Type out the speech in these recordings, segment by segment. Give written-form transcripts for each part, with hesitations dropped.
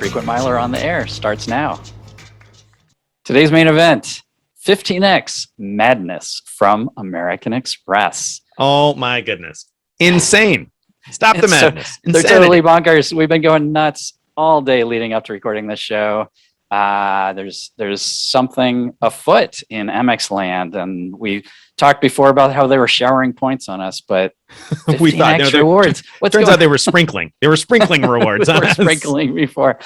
Frequent Miler on the Air starts now. Today's main event, 15X Madness from American Express. Oh my goodness. Insane. Stop the madness. They're totally bonkers. We've been going nuts all day leading up to recording this show. There's something afoot in Amex land, and we talked before about how they were showering points on us, but we thought rewards. Turns out they were sprinkling. They were sprinkling rewards. They were sprinkling before.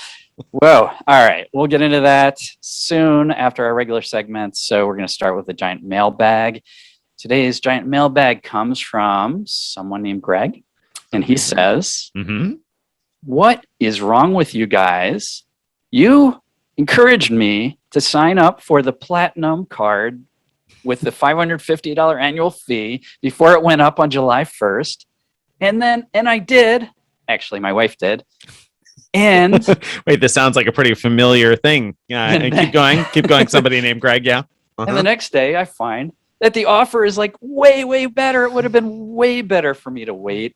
Whoa! All right, we'll get into that soon after our regular segments. So we're going to start with the giant mailbag. Today's giant mailbag comes from someone named Greg, and he says, "What is wrong with you guys? You encouraged me to sign up for the platinum card with the $550 annual fee before it went up on July 1st. And I did. Actually, my wife did. And wait, this sounds like a pretty familiar thing. Yeah, keep going. Somebody named Greg. Yeah. And the next day I find that the offer is like way, way better. It would have been way better for me to wait.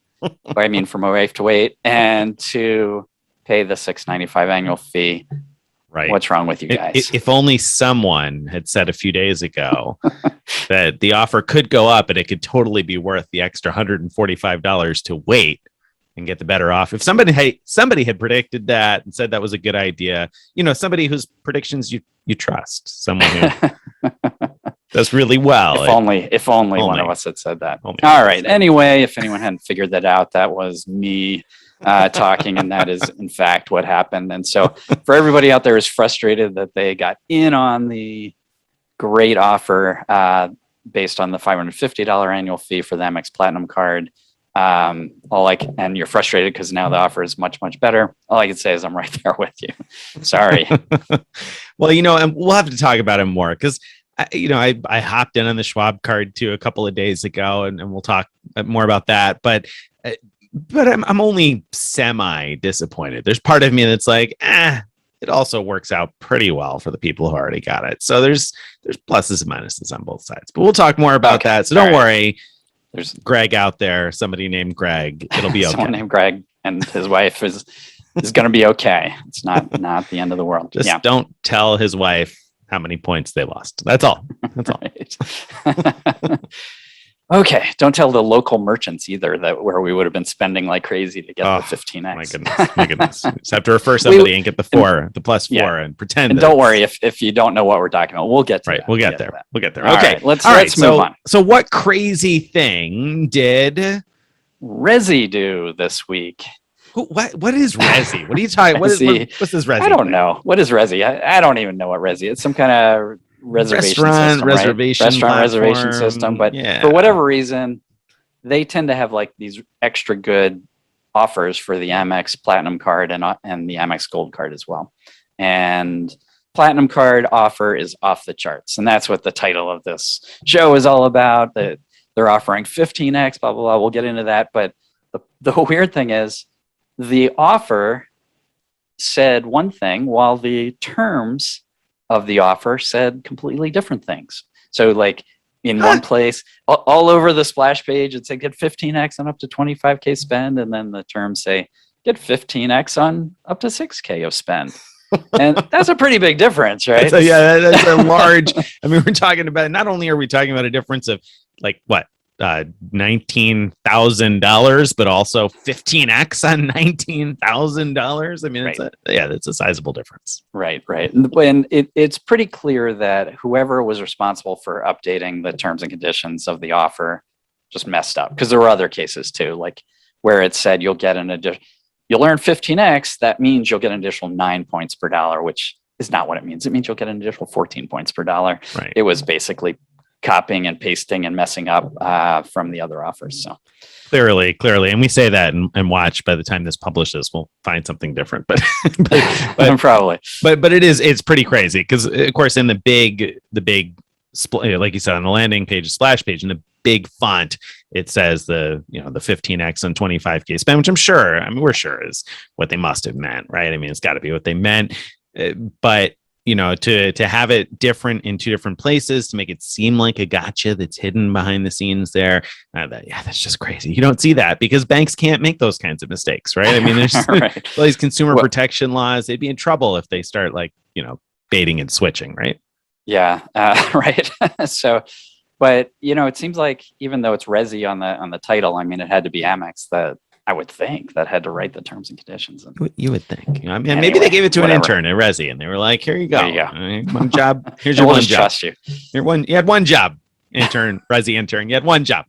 I mean, for my wife to wait and to pay the $695 annual fee. Right. What's wrong with you guys? If only someone had said a few days ago that the offer could go up and it could totally be worth the extra $145 to wait and get the better off. If somebody had predicted that and said that was a good idea, somebody whose predictions you trust, someone who does really well. If only one of us had said that. All right. Anyway, if anyone hadn't figured that out, that was me talking, and that is in fact what happened. And so for everybody out there who's frustrated that they got in on the great offer based on the $550 annual fee for the Amex Platinum card, and you're frustrated because now the offer is much, much better. All I can say is I'm right there with you. Sorry. Well, and we'll have to talk about it more because I hopped in on the Schwab card too a couple of days ago, and we'll talk more about that. But I'm only semi disappointed. There's part of me that's like, it also works out pretty well for the people who already got it. So there's pluses and minuses on both sides. But we'll talk more about that. So don't worry. There's Greg out there, somebody named Greg. It'll be okay. Someone named Greg and his wife is going to be okay. It's not the end of the world. Just don't tell his wife how many points they lost. That's all. That's all. Okay. Don't tell the local merchants either where we would have been spending like crazy to get the 15X. My goodness. Just have to refer somebody and get the plus four and pretend. And don't worry if you don't know what we're talking about. We'll get to that. We'll get there. Okay. Let's move on. So what crazy thing did Resy do this week? What is Resy? What are you talking? What's this Resy? I don't know. What is Resy? I don't even know what Resy is. It's some kind of restaurant reservation system. But for whatever reason, they tend to have like these extra good offers for the Amex Platinum card and the Amex Gold card as well. And Platinum card offer is off the charts, and that's what the title of this show is all about. That they're offering 15X, blah blah blah. We'll get into that, but the weird thing is, the offer said one thing while the terms of the offer said completely different things. So like in one place, all over the splash page, it said get 15X on up to 25K spend. And then the terms say get 15X on up to 6K of spend. And that's a pretty big difference, right? That's a large, we're talking about, not only are we talking about a difference of like what? $19,000, but also 15X on $19,000. That's a sizable difference. Right. And it's pretty clear that whoever was responsible for updating the terms and conditions of the offer just messed up, because there were other cases too, like where it said you'll earn 15X. That means you'll get an additional 9 points per dollar, which is not what it means. It means you'll get an additional 14 points per dollar. Right. It was basically copying and pasting and messing up from the other offers. So clearly, and we say that and watch, by the time this publishes, we'll find something different. But probably. But it's pretty crazy because, of course, in the big like you said on the landing page, splash page, in the big font, it says the 15X and 25K spend, which we're sure is what they must have meant, right? It's got to be what they meant. But to have it different in two different places, to make it seem like a gotcha that's hidden behind the scenes there. That's just crazy. You don't see that because banks can't make those kinds of mistakes, right? I mean, there's right. all these consumer protection laws. They'd be in trouble if they start baiting and switching, right? Yeah, right. So, but it seems like even though it's Resy on the title, I mean, it had to be Amex that I would think that had to write the terms and conditions. And you would think. I mean, maybe they gave it to an intern at Resy, and they were like, "Here you go. One job. Here's your one job. Trust you. You had one job, intern, Resy intern. You had one job."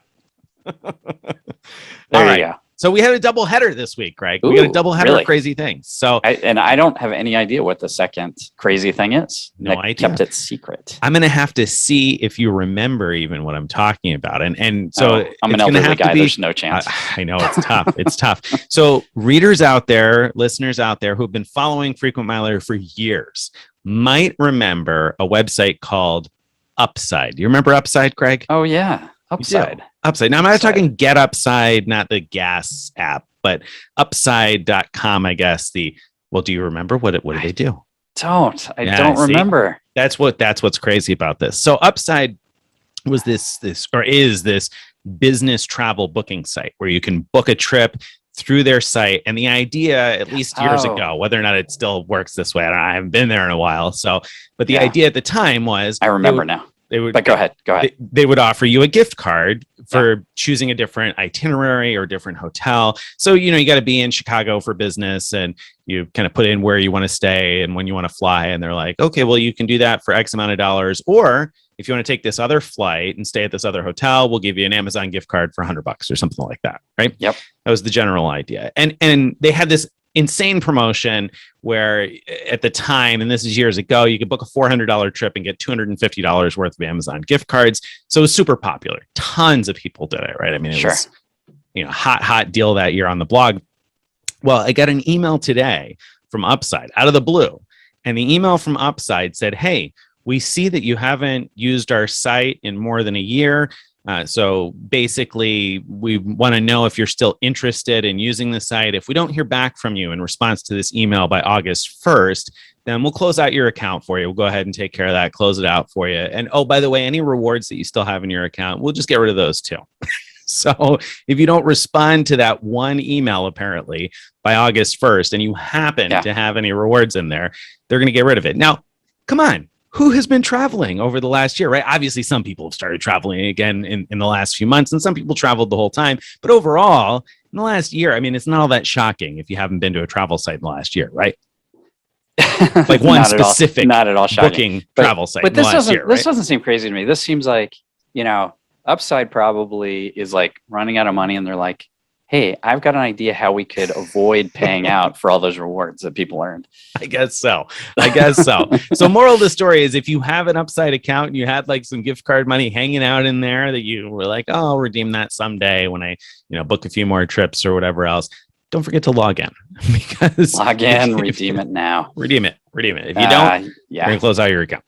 There you go. So we had a double header this week, Greg. We got a double header of crazy things. So I don't have any idea what the second crazy thing is. No idea. Kept it secret. I'm going to have to see if you remember even what I'm talking about. And so I'm an elderly guy. There's no chance. I know it's tough. It's tough. So readers out there, listeners out there who've been following Frequent Miler for years might remember a website called Upside. Do you remember Upside, Greg? Oh, yeah. Upside. Now, I'm not talking Get Upside, not the gas app, but upside.com, I guess. Do you remember what do they do? I don't remember. That's what's crazy about this. So Upside was this business travel booking site where you can book a trip through their site. And the idea, at least years ago, whether or not it still works this way, I haven't been there in a while. But the idea at the time was, I remember now. But go ahead. They would offer you a gift card for choosing a different itinerary or different hotel. So, you got to be in Chicago for business and you kind of put in where you want to stay and when you want to fly. And they're like, okay, well, you can do that for X amount of dollars. Or if you want to take this other flight and stay at this other hotel, we'll give you an Amazon gift card for $100 or something like that. Right. Yep. That was the general idea. And they had this insane promotion where at the time, and this is years ago, you could book a $400 trip and get $250 worth of Amazon gift cards. So it was super popular. Tons of people did it, right? I mean, it was hot deal that year on the blog. Well, I got an email today from Upside out of the blue. And the email from Upside said, hey, we see that you haven't used our site in more than a year. So basically, we want to know if you're still interested in using the site. If we don't hear back from you in response to this email by August 1st, then we'll close out your account for you. We'll go ahead and take care of that, close it out for you. And by the way, any rewards that you still have in your account, we'll just get rid of those too. So if you don't respond to that one email, apparently by August 1st, and you happen to have any rewards in there, they're going to get rid of it. Now, come on. Who has been traveling over the last year, right? Obviously, some people have started traveling again in the last few months, and some people traveled the whole time. But overall, in the last year, I mean, it's not all that shocking if you haven't been to a travel site in the last year, right? Like one specific not at all booking travel site. But this doesn't seem crazy to me. This seems like, Upside probably is like running out of money, and they're like, hey, I've got an idea how we could avoid paying out for all those rewards that people earned. I guess so. So moral of the story is if you have an Upside account and you had like some gift card money hanging out in there that you were like, oh, I'll redeem that someday when I, book a few more trips or whatever else, don't forget to log in because log in, redeem it now. Redeem it. If you don't, you're going to close out your account.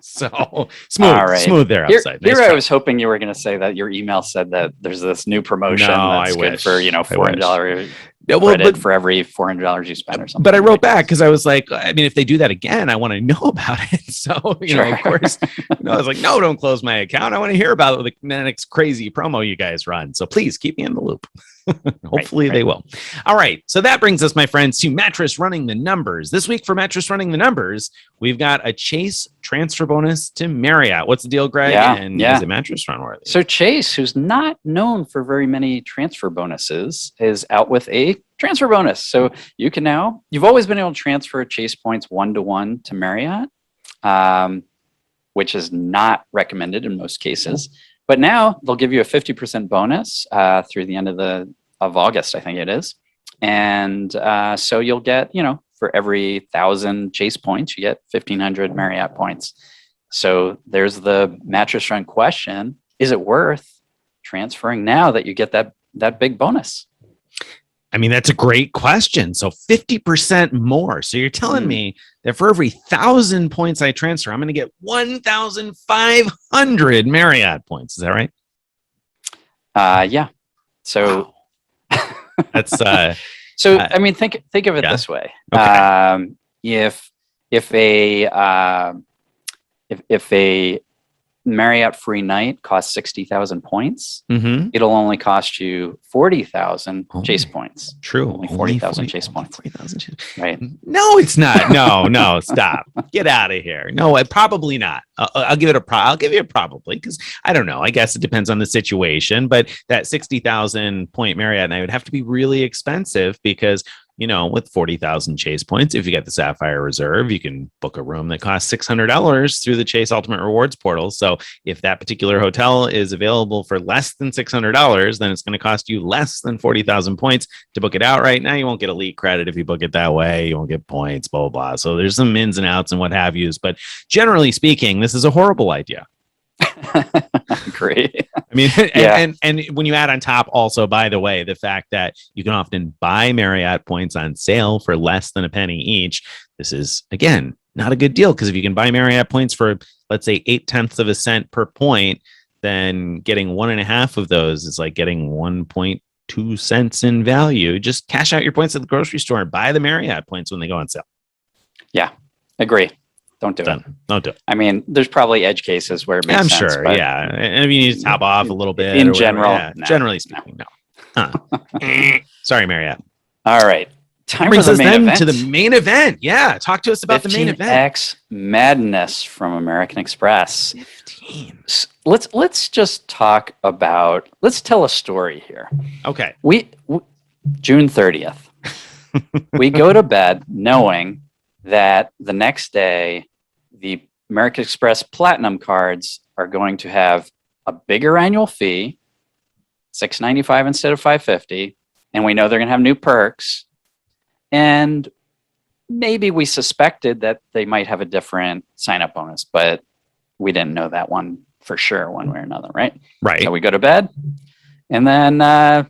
So smooth there, Upside. Here I was hoping you were going to say that your email said that there's this new promotion that's good for $400 credit for every $400 you spend or something. But I wrote back because I was like, I mean, if they do that again, I want to know about it. So of course, I was like, no, don't close my account. I want to hear about the next crazy promo you guys run. So please keep me in the loop. Hopefully they will. All right. So that brings us, my friends, to Mattress Running the Numbers. This week for Mattress Running the Numbers, we've got a Chase transfer bonus to Marriott. What's the deal, Greg? Is it Mattress Run worthy? So Chase, who's not known for very many transfer bonuses, is out with a transfer bonus. So you've always been able to transfer Chase points 1-to-1 to Marriott, which is not recommended in most cases. But now they'll give you a 50% bonus through the end of August, I think it is. And so you'll get, for every 1,000 Chase points, you get 1,500 Marriott points. So there's the Mattress Run question. Is it worth transferring now that you get that big bonus? I mean, that's a great question. So 50% more. So you're telling me that for every 1,000 points I transfer, I'm going to get 1,500 Marriott points. Is that right? Yeah. So that's I mean, think of it this way. Okay. If if a Marriott free night costs 60,000 points, it'll only cost you 40,000 chase points. True. Only 40,000 chase points. 40,000 right. No, it's not. No, stop. Get out of here. No, probably not. I'll give it I'll give you a probably, because I don't know. I guess it depends on the situation, but that 60,000 point Marriott night would have to be really expensive because, with 40,000 chase points, if you get the Sapphire Reserve, you can book a room that costs $600 through the Chase Ultimate Rewards portal. So if that particular hotel is available for less than $600, then it's going to cost you less than 40,000 points to book it out. Right now, you won't get elite credit if you book it that way. You won't get points, blah, blah, blah. So there's some ins and outs and what have yous. But generally speaking, this is a horrible idea. Great. I mean, and when you add on top also, by the way, the fact that you can often buy Marriott points on sale for less than a penny each, this is, again, not a good deal, because if you can buy Marriott points for, let's say, 0.8 of a cent per point, then getting 1.5 of those is like getting 1.2 cents in value. Just cash out your points at the grocery store and buy the Marriott points when they go on sale. Yeah, agree. Don't do it. Don't do it. I mean, there's probably edge cases where it makes sense. I'm sure, yeah. And if you need to top off a little bit. In general. No. Generally speaking, no. Huh. Sorry, Marriott. All right. Time brings for us the main then event. to the main event. Yeah, talk to us about the main event. 15X Madness from American Express. 15. Let's just talk about, let's tell a story here. Okay. We June 30th. We go to bed knowing that the next day the American Express Platinum cards are going to have a bigger annual fee, $695 instead of $550, and we know they're going to have new perks. And maybe we suspected that they might have a different sign-up bonus, but we didn't know that one for sure, one way or another, right? Right. So we go to bed, and then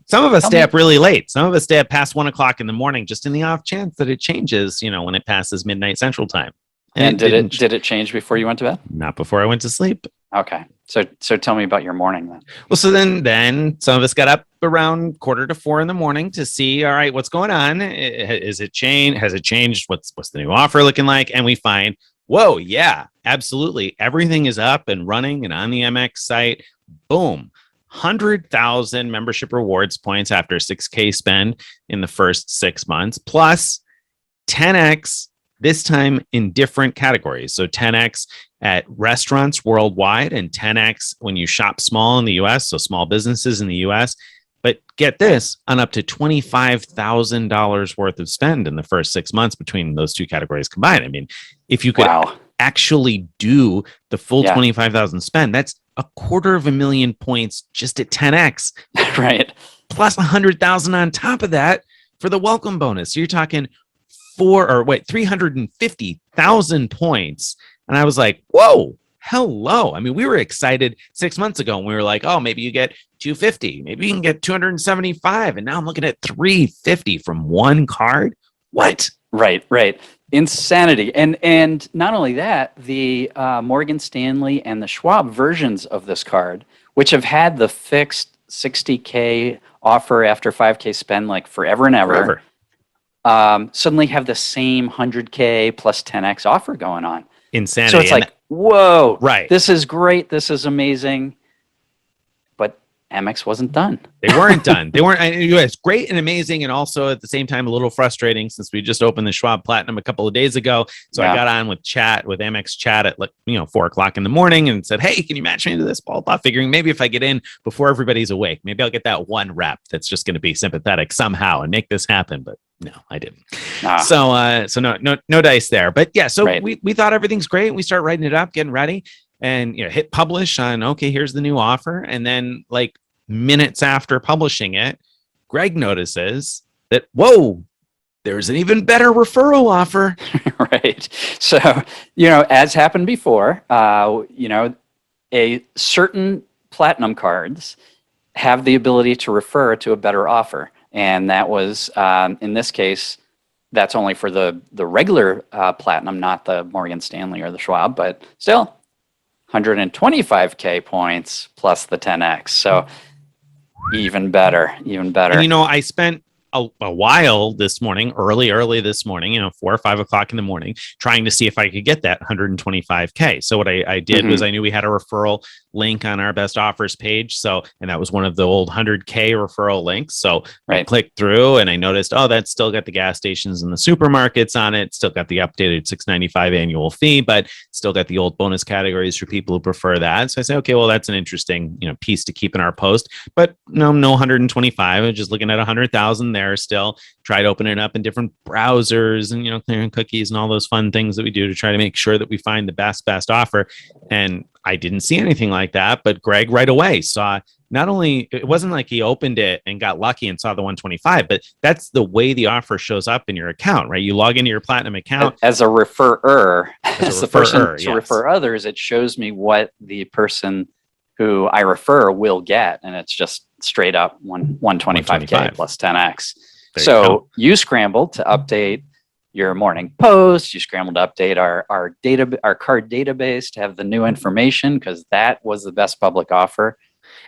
some of us stay up really late. Some of us stay up past 1 o'clock in the morning, just in the off chance that it changes, when it passes midnight Central Time. And did it change before you went to bed? Not before I went to sleep. Okay. So tell me about your morning then. Well, so then some of us got up around 3:45 in the morning to see, all right, what's going on? Is it changed? Has it changed? What's the new offer looking like? And we find, whoa, yeah, absolutely. Everything is up and running and on the Amex site. Boom. 100,000 membership rewards points after 6K spend in the first 6 months, plus 10X, this time in different categories. So 10X at restaurants worldwide and 10X when you shop small in the US, so small businesses in the US. But get this, on up to $25,000 worth of spend in the first 6 months between those two categories combined. I mean, if you could actually do the full 25,000 spend, that's $250,000 points just at 10X. Right. Plus 100,000 on top of that for the welcome bonus. So you're talking 350,000 points. And I was like, whoa, hello. I mean, we were excited 6 months ago and we were like, oh, maybe you get 250, maybe you can get 275. And now I'm looking at 350 from one card. What? Right. Insanity. And not only that, the Morgan Stanley and the Schwab versions of this card, which have had the fixed 60K offer after 5K spend like forever and ever. Suddenly have the same 100K plus 10X offer going on. Insanity. So it's like, whoa, right. This is great. This is amazing. But Amex wasn't done. They weren't done. It's great and amazing. And also at the same time, a little frustrating since we just opened the Schwab Platinum a couple of days ago. So I got on with Amex chat at 4 o'clock in the morning and said, hey, can you match me to this ball? Figuring maybe if I get in before everybody's awake, maybe I'll get that one rep that's just going to be sympathetic somehow and make this happen. But no, I didn't. So no dice there. But yeah, so we thought everything's great. We start writing it up, getting ready, and hit publish on, okay, here's the new offer. And then like minutes after publishing it, Greg notices that, whoa, there's an even better referral offer. Right. So, as happened before, a certain platinum cards have the ability to refer to a better offer. And that was, in this case, that's only for the regular platinum, not the Morgan Stanley or the Schwab, but still 125K points plus the 10X. So even better. And I spent a while this morning, early this morning, 4 or 5 o'clock in the morning, trying to see if I could get that 125K. So what I did was I knew we had a referral link on our best offers page. So, and that was one of the old 100K referral links. So I clicked through and I noticed, oh, that's still got the gas stations and the supermarkets on it. Still got the updated $695 annual fee, but still got the old bonus categories for people who prefer that. So I said, okay, well, that's an interesting, piece to keep in our post, but no 125. I'm just looking at 100,000 there still. Tried opening it up in different browsers and, clearing cookies and all those fun things that we do to try to make sure that we find the best offer. And I didn't see anything like that, but Greg right away saw, not only, it wasn't like he opened it and got lucky and saw the 125, but that's the way the offer shows up in your account, right? You log into your Platinum account. As a referrer, as the person to refer others, it shows me what the person who I refer will get. And it's just straight up 125K plus 10X. So you scrambled to update your morning post. You scrambled to update our card database to have the new information, because that was the best public offer.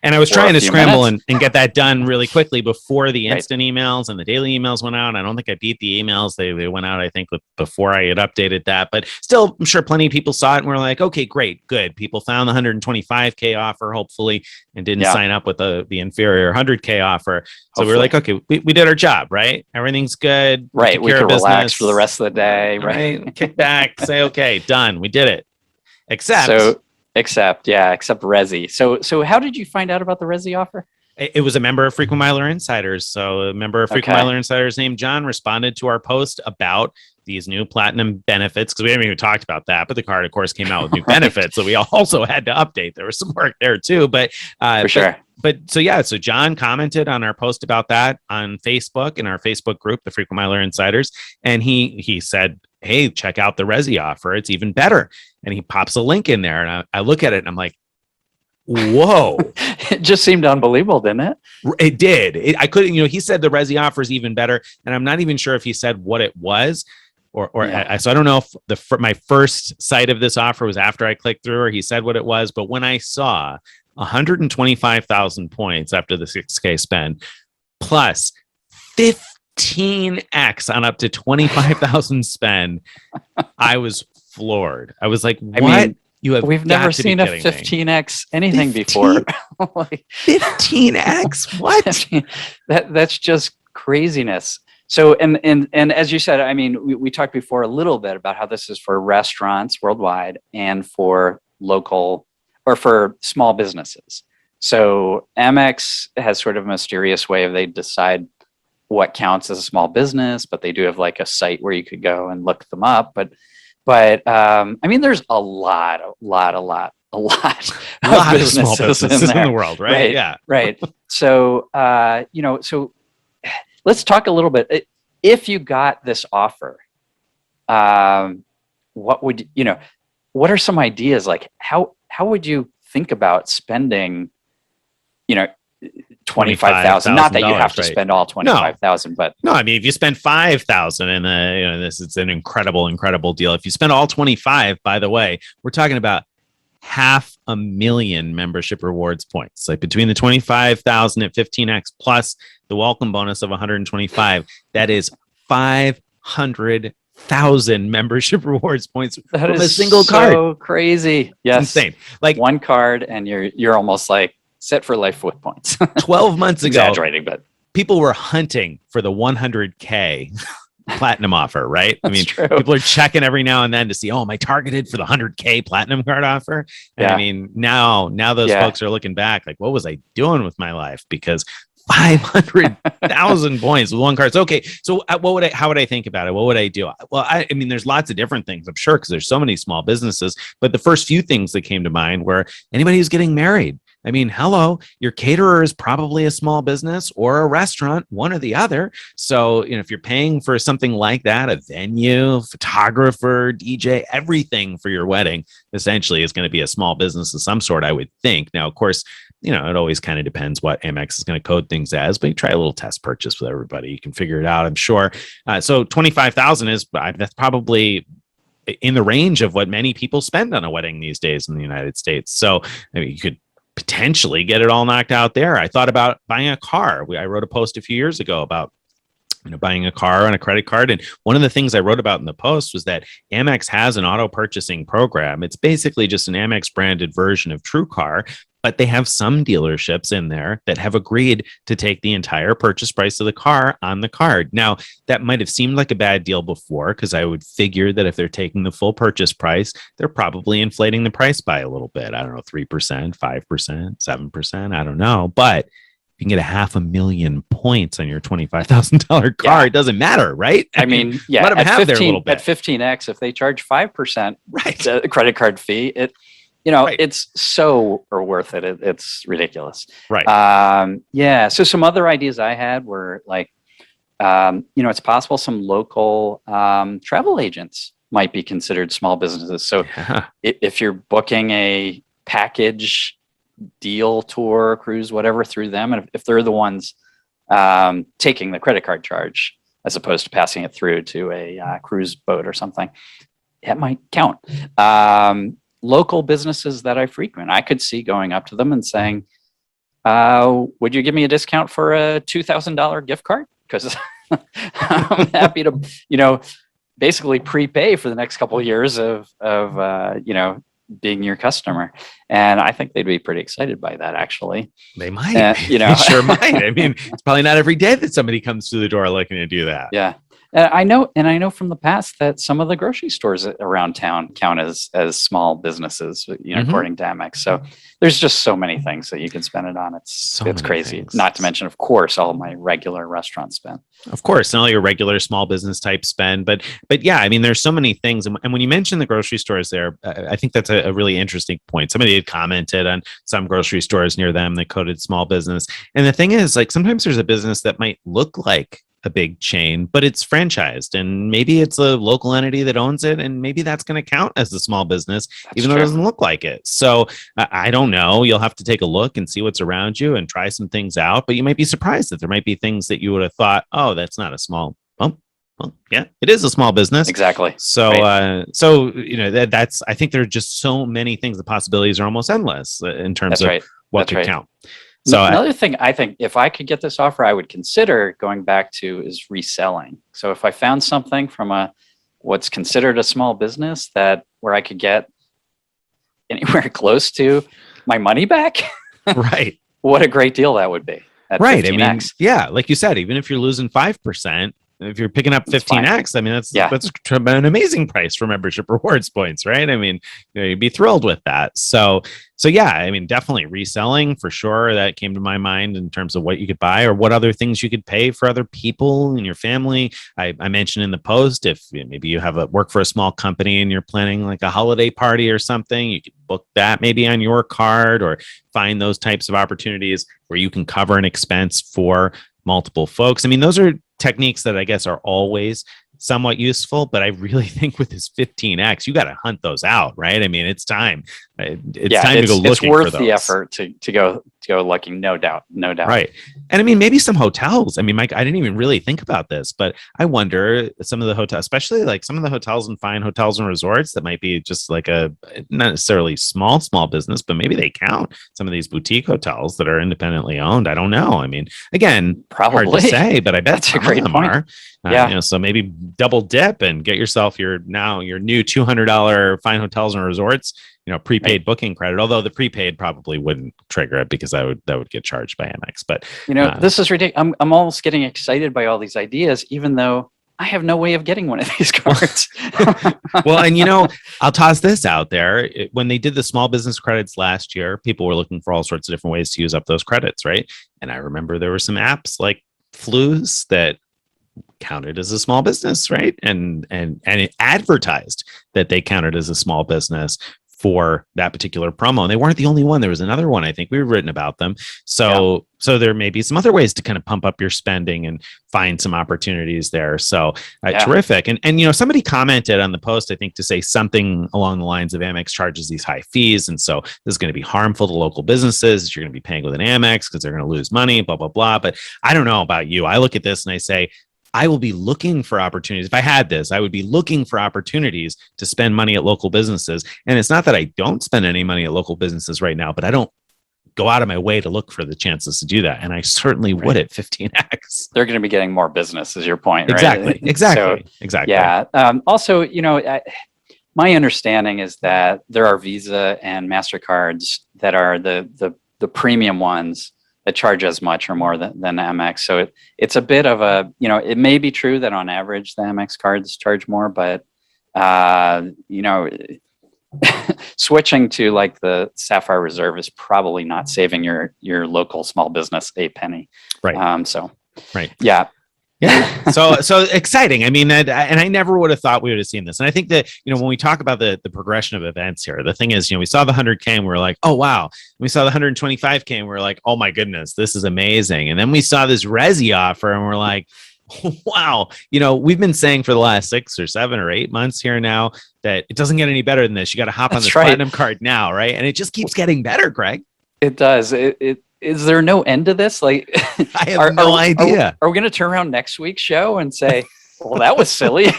And I was trying to scramble and get that done really quickly before the instant emails and the daily emails went out. I don't think I beat the emails. They went out, I think, before I had updated that. But still, I'm sure plenty of people saw it and were like, okay, great, good. People found the 125K offer, hopefully, and didn't sign up with the inferior 100K offer. So we were like, okay, we did our job, right? Everything's good. Right. We can relax for the rest of the day. Right. Kick back, say, okay, done. We did it. Except Resy. So how did you find out about the Resy offer? It was a member of Frequent Miler Insiders. So a member of Frequent Miler Insiders named John responded to our post about these new Platinum benefits, because we haven't even talked about that, but the card, of course, came out with new benefits. So we also had to update. There was some work there too, but for sure. So John commented on our post about that on Facebook, in our Facebook group, the Frequent Miler Insiders. And he said, hey, check out the Resy offer. It's even better. And he pops a link in there. And I look at it and I'm like, whoa. It just seemed unbelievable, didn't it? It did. I couldn't, he said the Resy offer is even better. And I'm not even sure if he said what it was. So I don't know if my first sight of this offer was after I clicked through, or he said what it was. But when I saw 125,000 points after the 6K spend plus 15X on up to 25,000 spend, I was floored. I was like, what? I mean, we've never seen a 15X anything before. Like, 15X? What? That's just craziness. So, and as you said, I mean, we talked before a little bit about how this is for restaurants worldwide and for local or for small businesses. So Amex has sort of a mysterious way of, they decide what counts as a small business, but they do have like a site where you could go and look them up. But I mean, there's a lot of small businesses in the world, right? Right. Yeah. Right. So, so let's talk a little bit. If you got this offer, what are some ideas? Like how would you think about spending, 25,000? Not that you have to spend all 25,000, but no, I mean, if you spend 5,000 and this is an incredible deal. If you spend all 25, by the way, we're talking about 500,000 membership rewards points. Like between the 25,000 at 15X plus the welcome bonus of 125, that is 500,000 membership rewards points from a single card. So crazy. Yes. It's insane. Like one card and you're almost like set for life with points. 12 months ago, exaggerating, but people were hunting for the 100K platinum offer, right? I mean, true. People are checking every now and then to see, am I targeted for the 100K platinum card offer? And I mean, now those folks are looking back like, what was I doing with my life? Because 500,000 points with one card. Okay. So how would I think about it? What would I do? Well, I mean, there's lots of different things, I'm sure, because there's so many small businesses, but the first few things that came to mind were anybody who's getting married. I mean, hello, your caterer is probably a small business or a restaurant, one or the other. So, if you're paying for something like that, a venue, photographer, DJ, everything for your wedding, essentially is going to be a small business of some sort, I would think. Now, of course, it always kind of depends what Amex is going to code things as, but you try a little test purchase with everybody. You can figure it out, I'm sure. So 25,000 that's probably in the range of what many people spend on a wedding these days in the United States. So I mean, you could potentially get it all knocked out there. I thought about buying a car. I wrote a post a few years ago about buying a car on a credit card. And one of the things I wrote about in the post was that Amex has an auto purchasing program. It's basically just an Amex branded version of TrueCar, but they have some dealerships in there that have agreed to take the entire purchase price of the car on the card. Now, that might have seemed like a bad deal before, because I would figure that if they're taking the full purchase price, they're probably inflating the price by a little bit. I don't know, 3%, 5%, 7%. I don't know. But you can get 500,000 points on your $25,000 car. It doesn't matter, right? I mean, let them have their little bit. At 15x, if they charge 5%, right, the credit card fee, it's so worth it. It's ridiculous. Right. So some other ideas I had were like, it's possible some local travel agents might be considered small businesses. So if you're booking a package deal, tour, cruise, whatever through them, and if they're the ones taking the credit card charge as opposed to passing it through to a cruise boat or something, it might count. Local businesses that I frequent, I could see going up to them and saying, would you give me a discount for a $2,000 gift card? Because I'm happy to, basically prepay for the next couple of years of being your customer. And I think they'd be pretty excited by that, actually. They might. They sure might. I mean, it's probably not every day that somebody comes through the door looking to do that. Yeah. I know from the past that some of the grocery stores around town count as small businesses, according to Amex. So there's just so many things that you can spend it on. It's crazy. Things. Not to mention, of course, all my regular restaurant spend. Of course, and all your regular small business type spend. But yeah, I mean, there's so many things. And when you mention the grocery stores there, I think that's a really interesting point. Somebody had commented on some grocery stores near them that coded small business. And the thing is, like, sometimes there's a business that might look like a big chain, but it's franchised, and maybe it's a local entity that owns it, and maybe that's going to count as a small business, even though it doesn't look like it. So I don't know. You'll have to take a look and see what's around you and try some things out, but you might be surprised that there might be things that you would have thought, oh, that's not a small. Well, yeah, it is a small business. Exactly. So, that's, I think there are just so many things. The possibilities are almost endless in terms of what could count. So another thing I think, if I could get this offer, I would consider going back to is reselling. So if I found something from what's considered a small business where I could get anywhere close to my money back, right? What a great deal that would be. At 15X. I mean, yeah, like you said, even if you're losing 5%. If you're picking up 15x, I mean, that's an amazing price for membership rewards points, right? I mean, you'd be thrilled with that. So yeah, I mean, definitely reselling for sure. That came to my mind in terms of what you could buy or what other things you could pay for other people in your family. I mentioned in the post, if maybe you have work for a small company and you're planning like a holiday party or something, you could book that maybe on your card or find those types of opportunities where you can cover an expense for multiple folks. I mean, those are techniques that I guess are always somewhat useful, but I really think with this 15x, you got to hunt those out, right? I mean, it's time. It's time to go looking. It's worth for the effort to go looking, no doubt. Right. And I mean, maybe some hotels. I mean, Mike, I didn't even really think about this, but I wonder some of the hotels, especially like some of the hotels and fine hotels and resorts that might be just like not necessarily small business, but maybe they count some of these boutique hotels that are independently owned. I don't know. I mean, again, probably hard to say, but I bet that's a great point. So maybe double dip and get yourself your new $200 fine hotels and resorts, prepaid booking credit. Although the prepaid probably wouldn't trigger it because that would get charged by Amex. But this is ridiculous. I'm almost getting excited by all these ideas, even though I have no way of getting one of these cards. Well, and I'll toss this out there. When they did the small business credits last year, people were looking for all sorts of different ways to use up those credits, right? And I remember there were some apps like Flues that counted as a small business, right? And it advertised that they counted as a small business for that particular promo. And they weren't the only one. There was another one. I think we've written about them. So there may be some other ways to kind of pump up your spending and find some opportunities there. So terrific. And somebody commented on the post, I think, to say something along the lines of Amex charges these high fees. And so this is going to be harmful to local businesses. You're going to be paying with an Amex because they're going to lose money, blah, blah, blah. But I don't know about you. I look at this and I say, I will be looking for opportunities. If I had this, I would be looking for opportunities to spend money at local businesses. And it's not that I don't spend any money at local businesses right now, but I don't go out of my way to look for the chances to do that. And I certainly would at 15X. They're going to be getting more business is your point, right? Exactly. Yeah. Also, my understanding is that there are Visa and MasterCards that are the premium ones that charge as much or more than Amex. So it's a bit of a, it may be true that on average the Amex cards charge more, but switching to like the Sapphire Reserve is probably not saving your local small business a penny. Right. Right. Yeah. Yeah. So exciting. I mean, and I never would have thought we would have seen this. And I think that, when we talk about the progression of events here, the thing is, we saw the 100K and we were like, oh, wow. We saw the 125K and we were like, oh my goodness, this is amazing. And then we saw this Resy offer and we're like, wow. We've been saying for the last 6 or 7 or 8 months here now that it doesn't get any better than this. You got to hop on the platinum card now. Right. And it just keeps getting better, Greg. It does. Is there no end to this? Like, I have no idea. Are we going to turn around next week's show and say, well, that was silly?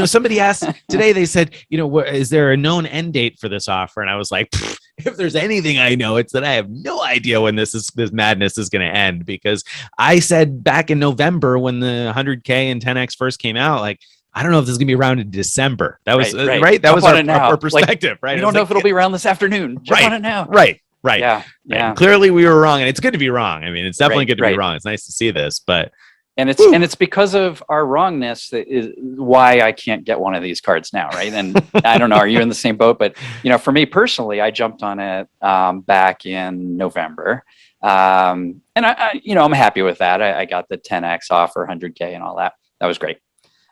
Somebody asked today, they said, is there a known end date for this offer? And I was like, if there's anything I know, it's that I have no idea when this madness is going to end, because I said back in November when the 100K and 10X first came out, like, I don't know if this is going to be around in December. That was right. That was our perspective, right? We don't know if it'll be around this afternoon. Jump on it now. Right. Yeah. And clearly we were wrong, and it's good to be wrong. I mean, it's definitely good to be wrong. It's nice to see this, but it's because of our wrongness that is why I can't get one of these cards now, right? And I don't know, are you in the same boat? But for me personally, I jumped on it back in November, and I'm happy with that. I got the 10X offer, 100K, and all that. That was great.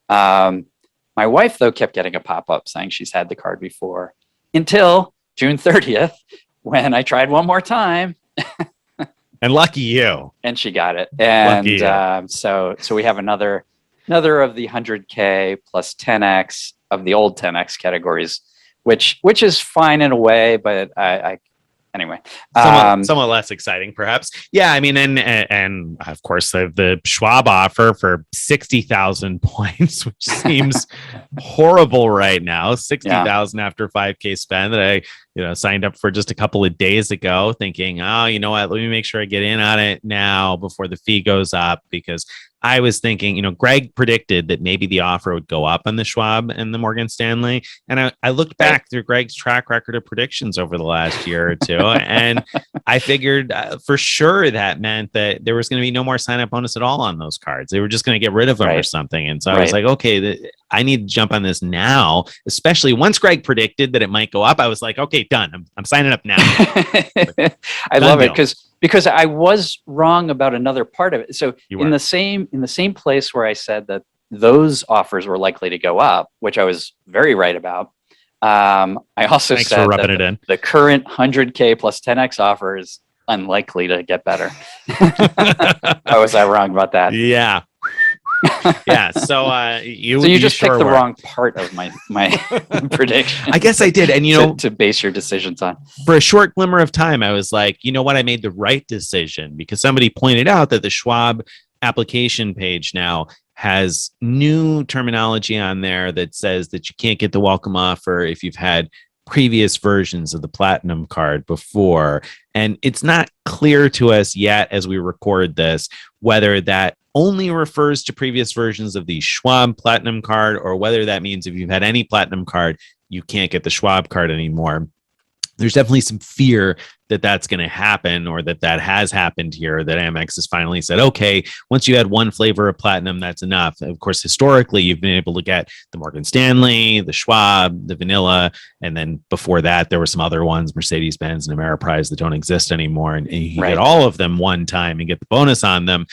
My wife though kept getting a pop-up saying she's had the card before until June 30th. When I tried one more time. And lucky you. And she got it. And so we have another of the 100K plus 10X of the old 10X categories, which is fine in a way, but anyway, somewhat less exciting, perhaps. Yeah, I mean, and of course, the Schwab offer for 60,000 points, which seems horrible right now. 60,000 after 5K spend that I signed up for just a couple of days ago, thinking, oh, you know what? Let me make sure I get in on it now before the fee goes up, because I was thinking, Greg predicted that maybe the offer would go up on the Schwab and the Morgan Stanley. And I looked back through Greg's track record of predictions over the last year or two, and I figured for sure that meant that there was going to be no more sign-up bonus at all on those cards. They were just going to get rid of them or something. And so I was like, okay, I need to jump on this now, especially once Greg predicted that it might go up. I was like, okay, done. I'm signing up now. I love it because I was wrong about another part of it. So in the same place where I said that those offers were likely to go up, which I was very right about. I also said that the current 100K plus 10X offer is unlikely to get better. How was I wrong about that? Yeah. Yeah, so you just picked the wrong part of my prediction. I guess I did, and to base your decisions on. For a short glimmer of time, I was like, you know what, I made the right decision, because somebody pointed out that the Schwab application page now has new terminology on there that says that you can't get the welcome offer if you've had previous versions of the platinum card before. And it's not clear to us yet as we record this whether that only refers to previous versions of the Schwab platinum card, or whether that means if you've had any platinum card, you can't get the Schwab card anymore. There's definitely some fear that that's going to happen, or that has happened here, that Amex has finally said, okay, once you had one flavor of platinum, that's enough. Of course, historically, you've been able to get the Morgan Stanley, the Schwab, the vanilla, and then before that, there were some other ones, Mercedes-Benz and Ameriprise, that don't exist anymore. And you get all of them one time and get the bonus on them.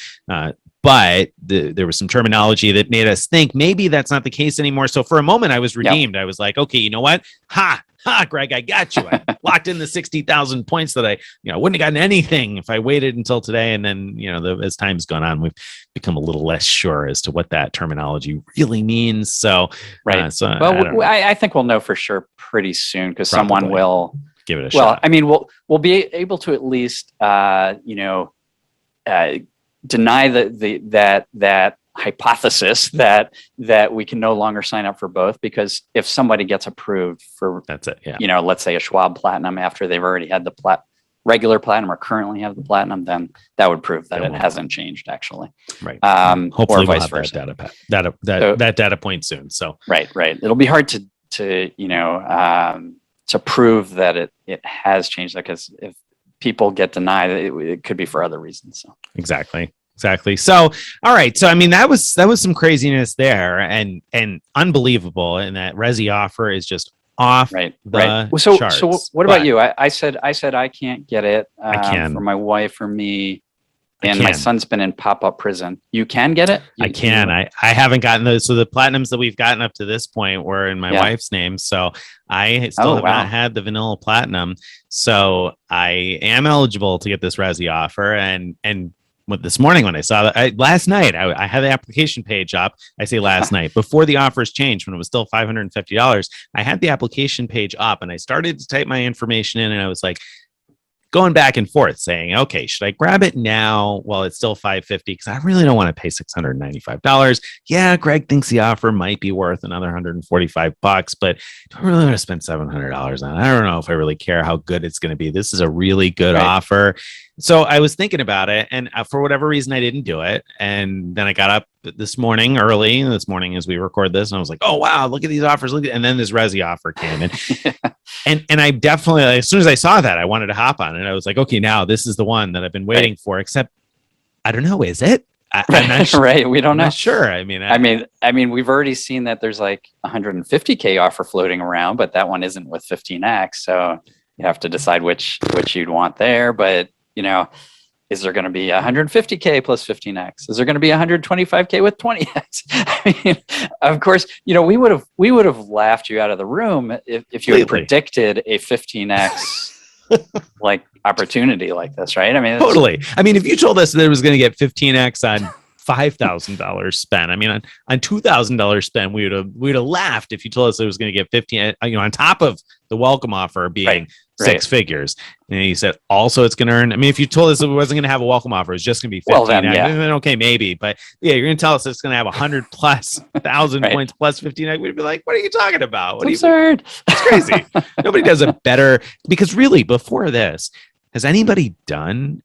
But there was some terminology that made us think maybe that's not the case anymore. So for a moment, I was redeemed. I was like, okay, you know what? Greg, I got you. I locked in the 60,000 points that I wouldn't have gotten anything if I waited until today. And then, as time's gone on, we've become a little less sure as to what that terminology really means. So, I think we'll know for sure pretty soon, because someone will give it a shot. Well, I mean, we'll be able to at least, deny that hypothesis that we can no longer sign up for both, because if somebody gets approved for, that's it. Yeah. Let's say a Schwab Platinum after they've already had the regular platinum or currently have the platinum, then that would prove that it hasn't changed actually. Right. Hopefully or we'll vice have versa. that data point soon. So right. It'll be hard to prove that it has changed, because if people get denied, it could be for other reasons. So exactly. So, all right. So, I mean, that was some craziness there, and unbelievable. And that Resy offer is just off right. charts. So what about you? I said I can't get it I can. for my wife or me. And my son's been in pop-up prison. You can get it? I can. I haven't gotten those. So the platinums that we've gotten up to this point were in my wife's name. So I still have not had the vanilla platinum. So I am eligible to get this Resy offer. And this morning when I saw that, last night, I had the application page up. I say last night, before the offers changed, when it was still $550, I had the application page up and I started to type my information in, and I was like, going back and forth saying, okay, should I grab it now while it's still $550? Because I really don't want to pay $695. Yeah, Greg thinks the offer might be worth another $145, but do I really want to spend $700 on it? I don't know if I really care how good it's going to be. This is a really good offer. So I was thinking about it, and for whatever reason, I didn't do it. And then I got up this morning as we record this, and I was like, oh, wow, look at these offers. And then this Resy offer came in. And I definitely, as soon as I saw that, I wanted to hop on it. I was like, okay, now this is the one that I've been waiting for, except I don't know. Is it? I'm not sure. Right. We don't know. Not sure. I mean, we've already seen that there's like $150K offer floating around, but that one isn't with 15X. So you have to decide which you'd want there. But, is there going to be 150K plus 15X? Is there going to be 125K with 20X? I mean, of course, we would have laughed you out of the room if you had predicted a 15X like opportunity like this, right? I mean, totally. I mean, if you told us that it was going to get 15X on $5,000 spent, I mean, on $2,000 spent, we would have laughed if you told us it was going to get 15, on top of the welcome offer being six figures. And you said also it's going to earn. I mean, if you told us it wasn't going to have a welcome offer, it's just going to be 15. Well, then okay, maybe. But yeah, you're going to tell us it's going to have 100 plus 1,000 points plus 15. We'd be like, what are you talking about? It's absurd. It's crazy. Nobody does a better, because really before this, has anybody done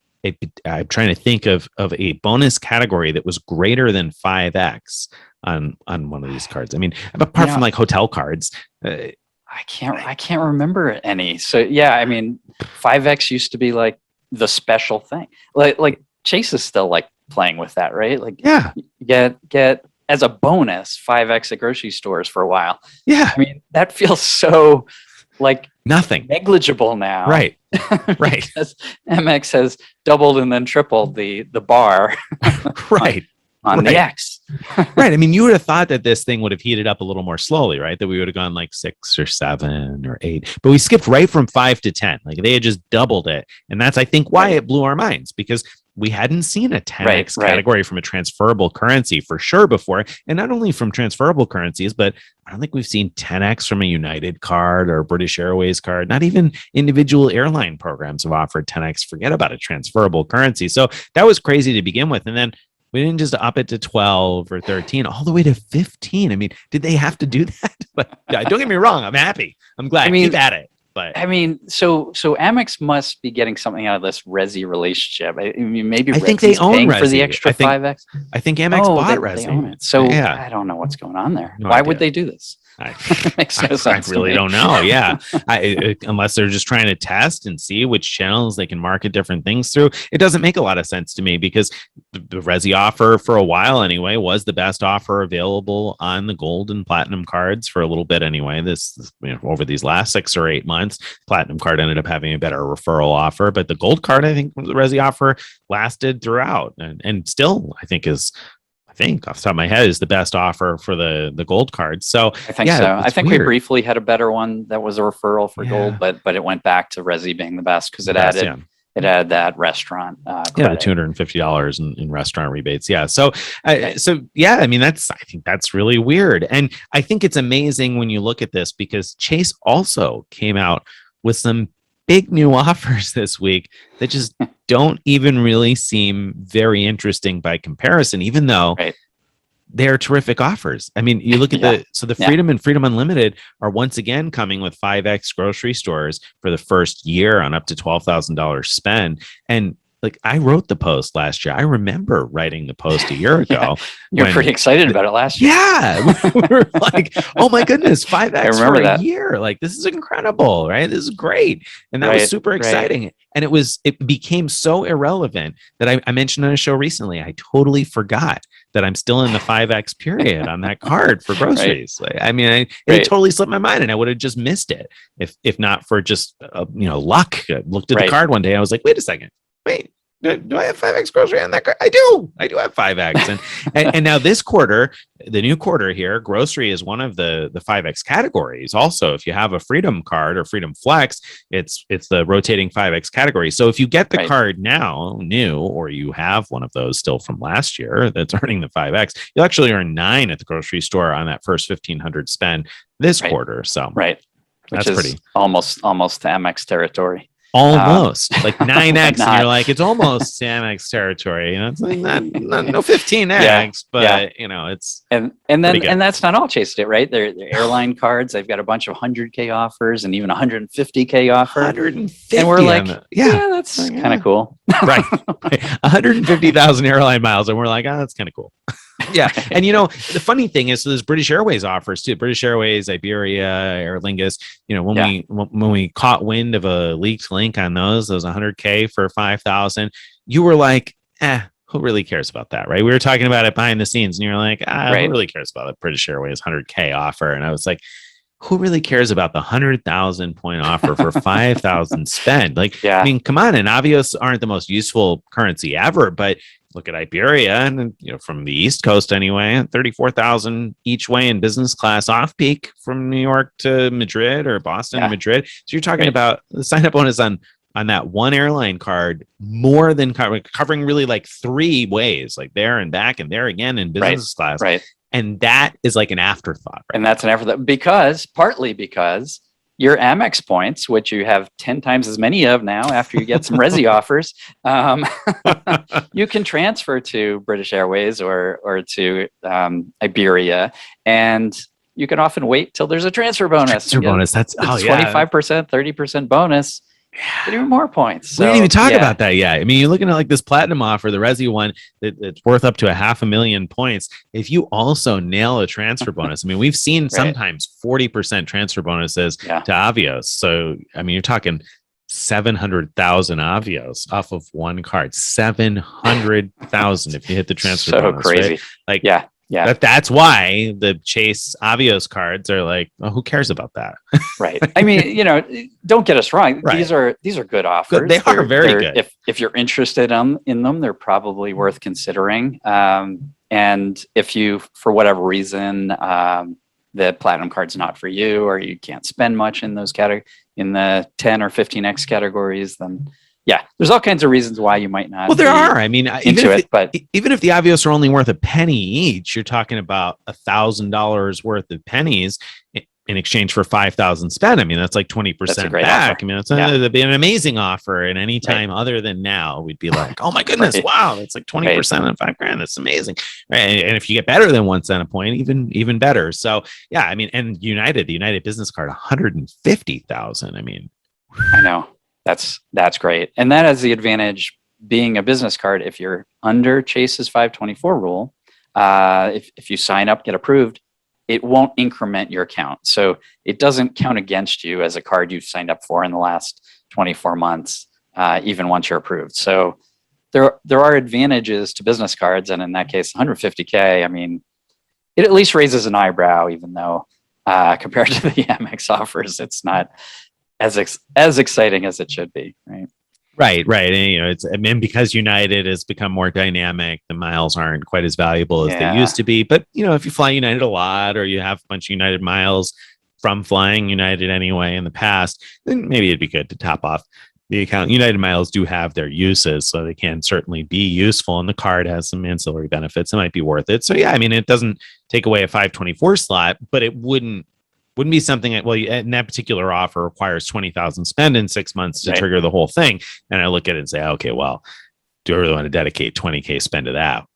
I'm trying to think of a bonus category that was greater than 5X on one of these cards. I mean, apart from like hotel cards, I can't remember any. So yeah, I mean, 5X used to be like the special thing. Like Chase is still like playing with that, right? Like get as a bonus 5X at grocery stores for a while. Yeah, I mean that feels so like nothing negligible now, right? Because Amex has doubled and then tripled the bar, right? on the X. Right. I mean, you would have thought that this thing would have heated up a little more slowly, right? That we would have gone like 6 or 7 or 8, but we skipped right from 5 to 10. Like they had just doubled it. And that's, I think, why it blew our minds, because we hadn't seen a 10X category from a transferable currency for sure before. And not only from transferable currencies, but I don't think we've seen 10X from a United card or a British Airways card. Not even individual airline programs have offered 10X. Forget about a transferable currency. So that was crazy to begin with. And then we didn't just up it to 12 or 13, all the way to 15. I mean, did they have to do that? But don't get me wrong. I'm happy. I'm glad. Keep at it. But I mean, so Amex must be getting something out of this Resy relationship. I mean, maybe I think they own paying Resy for the extra 5X. I think Amex bought Resy. They own it. So I don't know what's going on there. Why would they do this? Makes no sense. I really don't know. Yeah, unless they're just trying to test and see which channels they can market different things through. It doesn't make a lot of sense to me, because the Resy offer for a while anyway was the best offer available on the gold and platinum cards for a little bit anyway. This over these last 6 or 8 months, platinum card ended up having a better referral offer, but the gold card, I think, the Resy offer lasted throughout, and still I think off the top of my head is the best offer for the gold card. So I think so. I think we briefly had a better one that was a referral for gold, but it went back to Resy being the best because it added that restaurant credit. The $250 in restaurant rebates. Yeah. So I mean, I think that's really weird. And I think it's amazing when you look at this, because Chase also came out with some big new offers this week that just don't even really seem very interesting by comparison, even though they're terrific offers. I mean, you look at the Freedom and Freedom Unlimited are once again coming with 5X grocery stores for the first year on up to $12,000 spend. And like, I wrote the post last year. I remember writing the post a year ago. You're pretty excited about it last year. Yeah. We were like, oh my goodness, 5X for a year. Like, this is incredible, right? This is great. And that was super exciting. Right. And it became so irrelevant that I mentioned on a show recently, I totally forgot that I'm still in the 5X period on that card for groceries. Right. Like, I mean, it totally slipped my mind, and I would have just missed it if not for just luck. I looked at the card one day. I was like, wait a second. Wait, do I have 5X grocery on that card? I do have 5X. And now this quarter, the new quarter here, grocery is one of the 5X categories. Also, if you have a Freedom card or Freedom Flex, it's the rotating 5X category. So if you get the card now new, or you have one of those still from last year that's earning the 5X, you'll actually earn 9 at the grocery store on that first 1,500 spend this quarter. So which that's is pretty almost to Amex territory. Almost like 9X, and you're like, it's almost Amex territory. It's like not no 15X, but it's and that's not all Chase did, right? They're airline cards. They've got a bunch of 100K offers and even 150K offer. 150, and we're like, that's kind of cool, right? 150,000 airline miles, and we're like, that's kind of cool. Yeah. And the funny thing is, so there's British Airways offers too. British Airways, Iberia, Aer Lingus. When we caught wind of a leaked link on those 100K for 5,000, you were like, who really cares about that, right? We were talking about it behind the scenes, and you're like, who really cares about the British Airways 100K offer? And I was like, who really cares about the 100,000 point offer for 5,000 spend? Like, I mean, come on. And Avios aren't the most useful currency ever, but look at Iberia, and from the East Coast anyway, 34,000 each way in business class off peak from New York to Madrid or Boston to Madrid. So you're talking about the sign up bonus on that one airline card, more than covering really like 3 ways, like there and back and there again in business class. Right. And that is like an afterthought. Right? And that's an afterthought partly because your Amex points, which you have 10 times as many of now after you get some Resy offers, you can transfer to British Airways or to Iberia, and you can often wait till there's a transfer bonus. That's 25%, 30% bonus. Get even more points. So, we didn't even talk about that yet. I mean, you're looking at like this platinum offer, the Resy one, it's worth up to 500,000 points. If you also nail a transfer bonus, I mean, we've seen sometimes 40% transfer bonuses to Avios. So, I mean, you're talking 700,000 Avios off of one card. 700,000 if you hit the transfer bonus. So crazy. Right? Like, that's why the Chase Avios cards are like, who cares about that? Right. I mean, don't get us wrong. Right. These are good offers. They are very good. If you're interested in them, they're probably worth considering. And if you, for whatever reason, the platinum card's not for you, or you can't spend much in those in the 10 or 15X categories, then there's all kinds of reasons why you might not. Well, there are. I mean, even if the Avios are only worth a penny each, you're talking about $1,000 worth of pennies in exchange for 5,000 spent. I mean, that's like 20% back. Offer. I mean, that'd be an amazing offer. And any time other than now, we'd be like, oh my goodness, wow, that's like 20% on $5,000. That's amazing. Right? And if you get better than 1 cent a point, even better. So I mean, and the United business card, 150,000. I mean, I know. That's great. And that has the advantage being a business card. If you're under Chase's 524 rule, if you sign up, get approved, it won't increment your account. So it doesn't count against you as a card you've signed up for in the last 24 months, even once you're approved. So there are advantages to business cards. And in that case, 150K, I mean, it at least raises an eyebrow, even though compared to the Amex offers, it's not as exciting as it should be, right? Right. And because United has become more dynamic, the miles aren't quite as valuable as they used to be. But if you fly United a lot, or you have a bunch of United miles from flying United anyway in the past, then maybe it'd be good to top off the account. United miles do have their uses, so they can certainly be useful, and the card has some ancillary benefits. It might be worth it. So I mean, it doesn't take away a 524 slot, but it wouldn't be something that, in that particular offer requires 20,000 spend in 6 months to trigger the whole thing. And I look at it and say, okay, well, do I really want to dedicate 20K spend to that?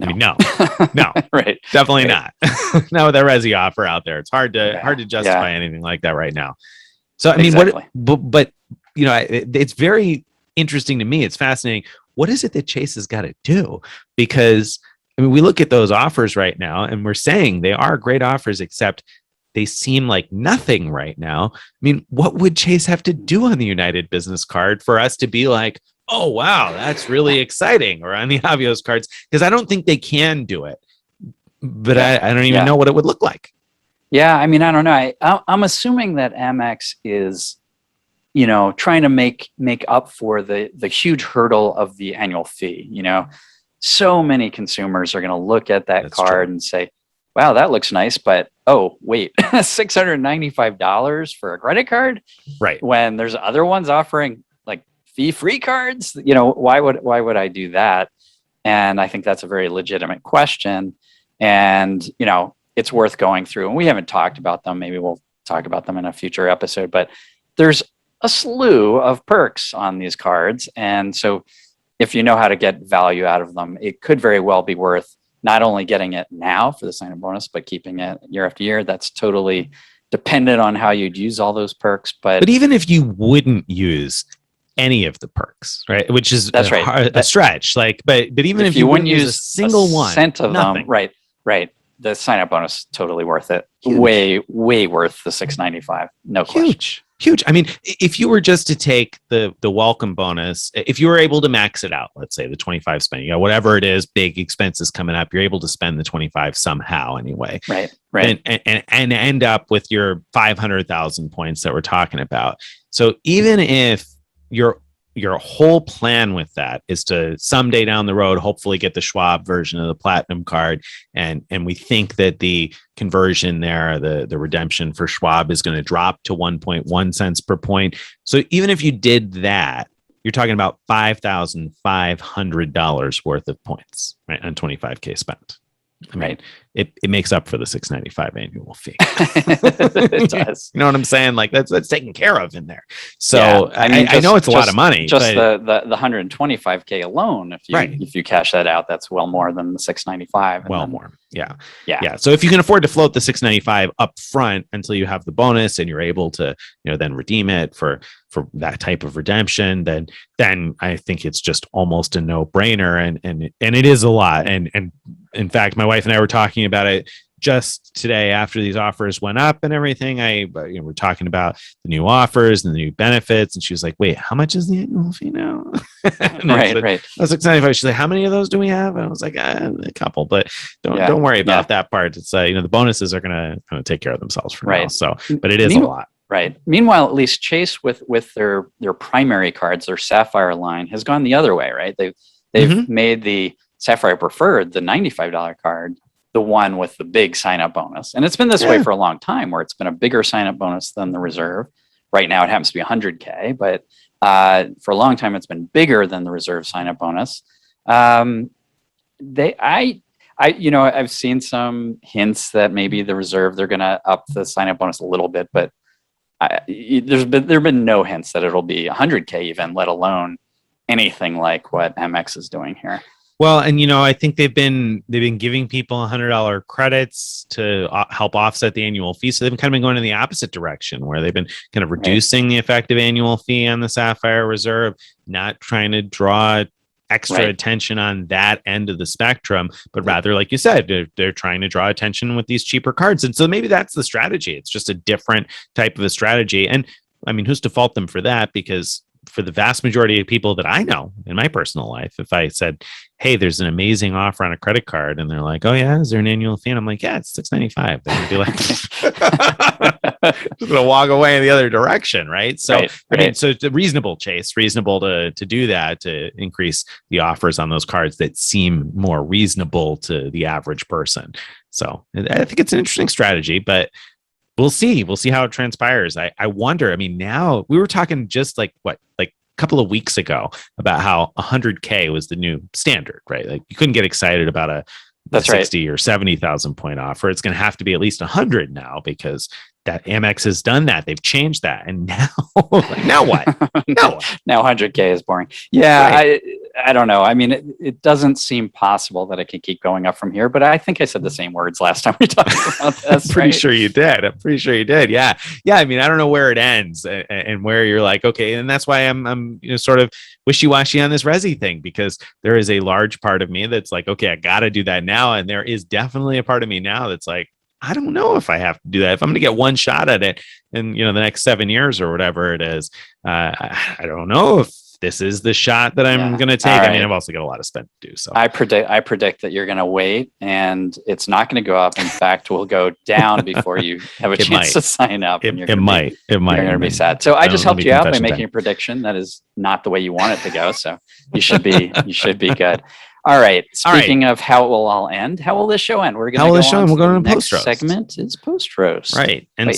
I mean, no, right. Definitely not. Not with that Resy offer out there. It's hard to justify anything like that right now. So, I mean, but it's very interesting to me. It's fascinating. What is it that Chase has got to do? Because, I mean, we look at those offers right now and we're saying they are great offers, except they seem like nothing right now. I mean, what would Chase have to do on the United Business Card for us to be like, oh, wow, that's really exciting, or on the Avios cards? Because I don't think they can do it, but I don't even know what it would look like. Yeah, I mean, I don't know. I'm assuming that Amex is, trying to make up for the huge hurdle of the annual fee. So many consumers are going to look at that card and say, wow, that looks nice, but oh, wait, $695 for a credit card? Right. When there's other ones offering like fee-free cards, why would I do that? And I think that's a very legitimate question. And, it's worth going through. And we haven't talked about them. Maybe we'll talk about them in a future episode, but there's a slew of perks on these cards. And so if you know how to get value out of them, it could very well be worth not only getting it now for the sign-up bonus, but keeping it year after year. That's totally dependent on how you'd use all those perks. But even if you wouldn't use any of the perks, right? Which is a stretch. But even if you wouldn't use a single cent of them, right. The sign-up bonus totally worth it. Huge. Way worth the $695. No question. Huge. I mean, if you were just to take the welcome bonus, if you were able to max it out, let's say the 25 spending, whatever it is, big expenses coming up, you're able to spend the 25 somehow anyway. Right. And end up with your 500,000 points that we're talking about. So even if your whole plan with that is to someday down the road, hopefully get the Schwab version of the Platinum card. And we think that the conversion there, the redemption for Schwab is going to drop to 1.1 cents per point. So even if you did that, you're talking about $5,500 worth of points, right? On 25K spent. I mean, it makes up for the $695 annual fee. It does. You know what I'm saying? Like that's taken care of in there. So I know it's a lot of money. Just the 125K alone. If you cash that out, that's well more than the $695. Well more. Yeah. So if you can afford to float the $695 up front until you have the bonus and you're able to, then redeem it for that type of redemption, then I think it's just almost a no-brainer. And it is a lot. And in fact, my wife and I were talking about it just today after these offers went up and everything. We're talking about the new offers and the new benefits, and she was like, "Wait, how much is the annual fee now?" Right. I was like, 95. She's like, "How many of those do we have?" And I was like, "A couple, but don't worry about that part. It's the bonuses are gonna take care of themselves for now." So, but it is a lot. Right. Meanwhile, at least Chase with their primary cards, their Sapphire line, has gone the other way. Right. They've made the Sapphire Preferred, the $95 card, the one with the big sign-up bonus. And it's been this way for a long time, where it's been a bigger sign-up bonus than the Reserve. Right now, it happens to be $100K, but for a long time, it's been bigger than the Reserve sign-up bonus. I've seen some hints that maybe the Reserve, they're going to up the sign-up bonus a little bit, but there have been no hints that it'll be $100K even, let alone anything like what Amex is doing here. Well, and I think they've been giving people $100 credits to help offset the annual fee. So they've kind of been going in the opposite direction, where they've been kind of reducing the effective annual fee on the Sapphire Reserve, not trying to draw extra attention on that end of the spectrum, but rather, like you said, they're trying to draw attention with these cheaper cards. And so maybe that's the strategy. It's just a different type of a strategy. And I mean, who's to fault them for that? Because for the vast majority of people that I know in my personal life, if I said, "Hey, there's an amazing offer on a credit card," and they're like, "Oh yeah, is there an annual fee?" And I'm like, "Yeah, it's $695." They'd be like, just gonna walk away in the other direction, right? So I mean, so it's reasonable to do that, to increase the offers on those cards that seem more reasonable to the average person. So I think it's an interesting strategy, but we'll see how it transpires. I wonder. I mean, now we were talking just like a couple of weeks ago about how 100K was the new standard, right? Like you couldn't get excited about a 60 or 70,000 point offer. It's going to have to be at least 100 now, because that Amex has done that. They've changed that. And now, now what? Now 100K is boring. Yeah, right. I don't know. I mean, it doesn't seem possible that it can keep going up from here, but I think I said the same words last time we talked about this. I'm pretty sure you did. Yeah. Yeah. I mean, I don't know where it ends and where you're like, okay. And that's why I'm sort of wishy-washy on this Resy thing, because there is a large part of me that's like, okay, I got to do that now. And there is definitely a part of me now that's like, I don't know if I have to do that. If I'm going to get one shot at it in, the next 7 years or whatever it is, I don't know if this is the shot that I'm going to take. Right. I mean, I've also got a lot of spend to do. So I predict that you're going to wait and it's not going to go up. In fact, will go down before you have a chance to sign up. It might. You're going to be sad. So I just helped you out by making a prediction that is not the way you want it to go. So you should be good. All right. Speaking of how it will all end, how will this show end? We're going to go on. We're going to post roast. Segment is post roast. Right. And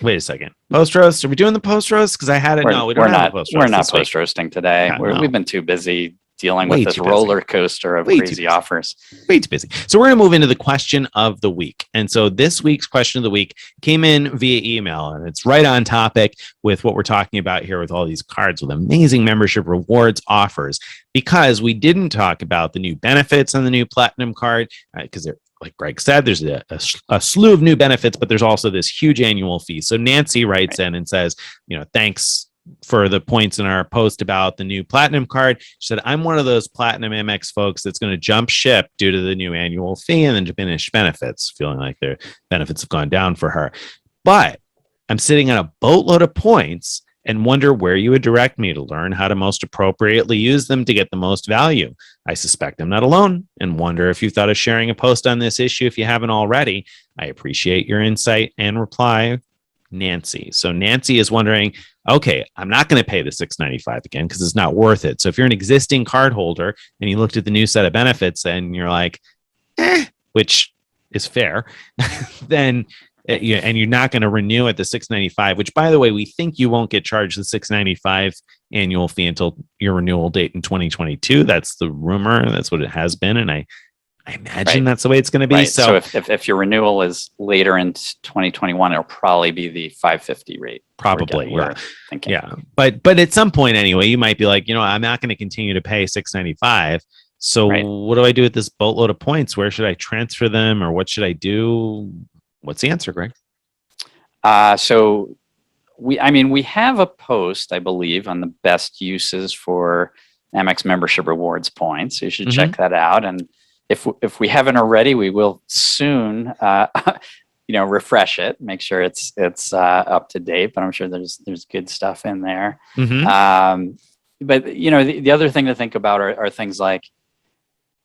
wait a second. Post roast? Are we doing the post roast? Because I had it. No, we don't have a post roast. We're not post roasting today. We've been too busy dealing with this roller coaster of crazy offers. Way too busy. So we're going to move into the question of the week. And so this week's question of the week came in via email, and it's right on topic with what we're talking about here with all these cards with amazing membership rewards offers, because we didn't talk about the new benefits on the new Platinum card, because they're, like Greg said, there's a slew of new benefits, but there's also this huge annual fee. So Nancy writes in and says, thanks for the points in our post about the new Platinum card. She said, I'm one of those Platinum Amex folks that's going to jump ship due to the new annual fee and then diminish benefits, feeling like their benefits have gone down for her. But I'm sitting on a boatload of points and wonder where you would direct me to learn how to most appropriately use them to get the most value. I suspect I'm not alone and wonder if you thought of sharing a post on this issue if you haven't already. I appreciate your insight and reply, Nancy. So Nancy is wondering, okay, I'm not going to pay the $695 again because it's not worth it. So if you're an existing card holder and you looked at the new set of benefits and you're like, which is fair, then and you're not going to renew at the $695, which, by the way, we think you won't get charged the $695 annual fee until your renewal date in 2022. That's the rumor. That's what it has been. And I imagine that's the way it's going to be. Right. So if your renewal is later in 2021, it'll probably be the $550 rate. Probably. We're thinking. Yeah. But at some point anyway, you might be like, I'm not going to continue to pay $695. So what do I do with this boatload of points? Where should I transfer them, or what should I do? What's the answer, Greg? So we have a post, I believe, on the best uses for Amex membership rewards points. So you should check that out. And if we haven't already, we will soon, refresh it, make sure it's up to date. But I'm sure there's good stuff in there. But the other thing to think about are things like,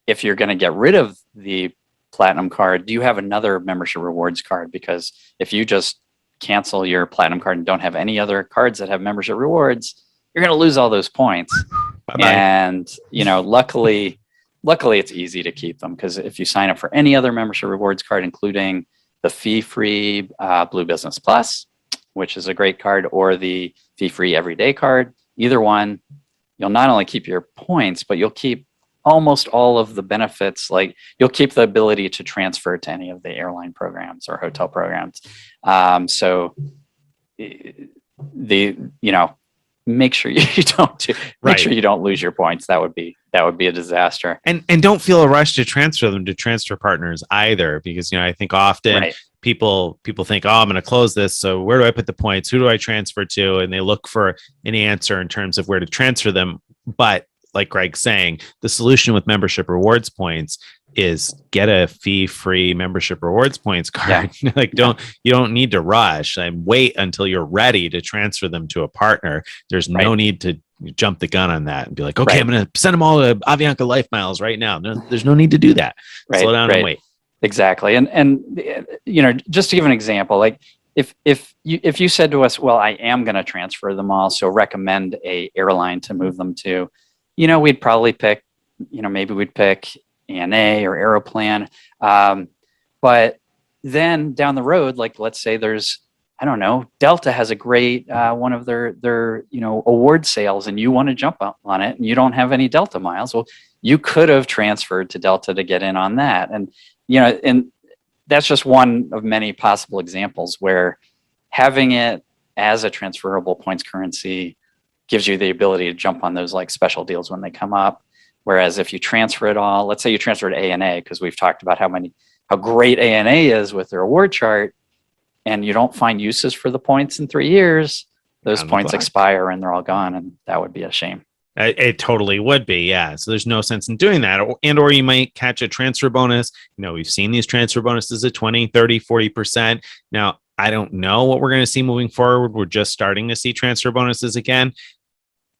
if you're going to get rid of the Platinum card, do you have another membership rewards card? Because if you just cancel your Platinum card and don't have any other cards that have membership rewards, you're going to lose all those points. Bye-bye. And luckily it's easy to keep them, because if you sign up for any other membership rewards card, including the fee-free Blue Business Plus, which is a great card, or the fee-free Everyday card, either one, you'll not only keep your points, but you'll keep almost all of the benefits. Like, you'll keep the ability to transfer to any of the airline programs or hotel programs. So make sure you don't lose your points. That would be a disaster. And don't feel a rush to transfer them to transfer partners either, because I think often people think, I'm going to close this, so where do I put the points? Who do I transfer to? And they look for an answer in terms of where to transfer them. But like Greg's saying, the solution with membership rewards points is get a fee-free membership rewards points card. You don't need to rush and wait until you're ready to transfer them to a partner. There's no need to jump the gun on that and be like, okay, I'm going to send them all to Avianca Life Miles right now. No, there's no need to do that. Slow down and wait. Exactly. And just to give an example, like if you said to us, well, I am going to transfer them all, so recommend a airline to move them to, we'd probably pick, maybe we'd pick ANA or Aeroplan. But then down the road, like, let's say there's, I don't know, Delta has a great, one of their award sales, and you want to jump on it and you don't have any Delta miles. Well, you could have transferred to Delta to get in on that. And, and that's just one of many possible examples where having it as a transferable points currency gives you the ability to jump on those like special deals when they come up. Whereas if you transfer it all, let's say you transfer to ANA, because we've talked about how great ANA is with their award chart, and you don't find uses for the points in 3 years, those points expire and they're all gone, and that would be a shame. It totally would be, yeah. So there's no sense in doing that. Or you might catch a transfer bonus. We've seen these transfer bonuses at 20, 30, 40%. Now, I don't know what we're going to see moving forward. We're just starting to see transfer bonuses again.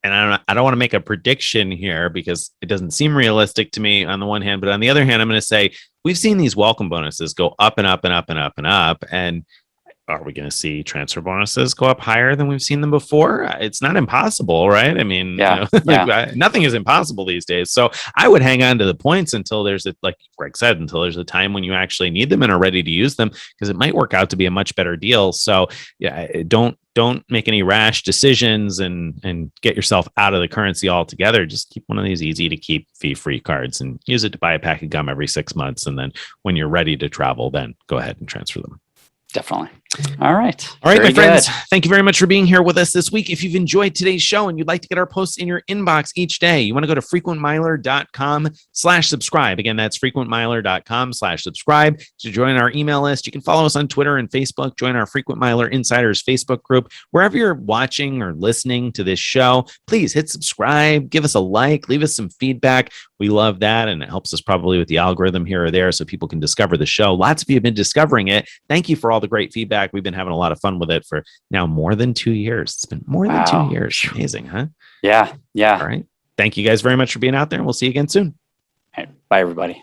And I don't want to make a prediction here because it doesn't seem realistic to me on the one hand. But on the other hand, I'm going to say we've seen these welcome bonuses go up and up and up and up and up. And are we going to see transfer bonuses go up higher than we've seen them before? It's not impossible, right? I mean, nothing is impossible these days. So I would hang on to the points until like Greg said, until there's a time when you actually need them and are ready to use them, because it might work out to be a much better deal. So don't make any rash decisions and get yourself out of the currency altogether. Just keep one of these easy to keep fee-free cards and use it to buy a pack of gum every 6 months. And then when you're ready to travel, then go ahead and transfer them. Definitely. All right. All right, my friends. Thank you very much for being here with us this week. If you've enjoyed today's show and you'd like to get our posts in your inbox each day, you want to go to frequentmiler.com/subscribe. Again, that's frequentmiler.com/subscribe to join our email list. You can follow us on Twitter and Facebook, join our Frequent Miler Insiders Facebook group. Wherever you're watching or listening to this show, please hit subscribe, give us a like, leave us some feedback. We love that, and it helps us probably with the algorithm here or there so people can discover the show. Lots of you have been discovering it. Thank you for all the great feedback. We've been having a lot of fun with it for now more than 2 years. It's been more than 2 years. Amazing, huh? Yeah. All right. Thank you guys very much for being out there, and we'll see you again soon. All right. Bye, everybody.